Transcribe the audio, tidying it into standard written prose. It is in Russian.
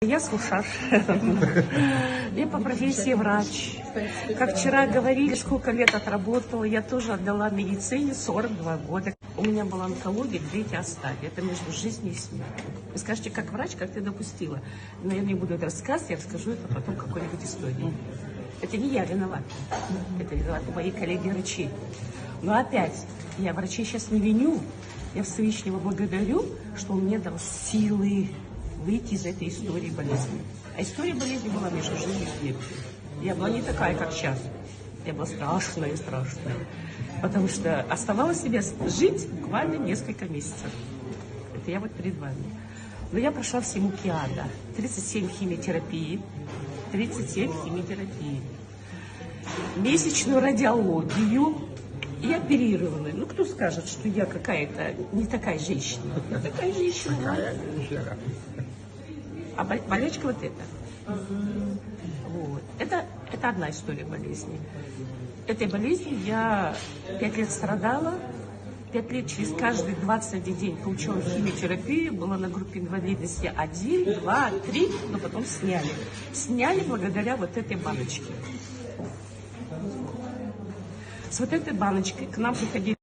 Я слушаш. Я по профессии врач. Как вчера говорили, сколько лет отработала, я тоже отдала медицине 42 года. У меня была онкология, третья стадия. Это между жизнью и смертью. Вы скажете, как врач, как ты допустила? Но я не буду это рассказывать, я расскажу это потом какой-нибудь истории. Это не я виновата. Это виноваты мои коллеги-врачи. Но опять, я врачей сейчас не виню. Я Всевышнего благодарю, что он мне дал силы выйти из этой истории болезни. А история болезни была между жизнью и смертью. Я была не такая, как сейчас. Я была страшная. Потому что оставалось себе жить буквально несколько месяцев. Это я вот перед вами. Но я прошла все муки ада. 37 химиотерапии. Месячную радиологию. И оперированы. Ну, кто скажет, что я какая-то не такая женщина? Я такая женщина. А болячка вот эта. Вот. Это одна история болезни. Этой болезнью я 5 лет страдала. 5 лет через каждый 21 день получила химиотерапию. Была на группе инвалидности 1, 2, 3, но потом сняли. Сняли благодаря вот этой баночке. С вот этой баночкой к нам приходили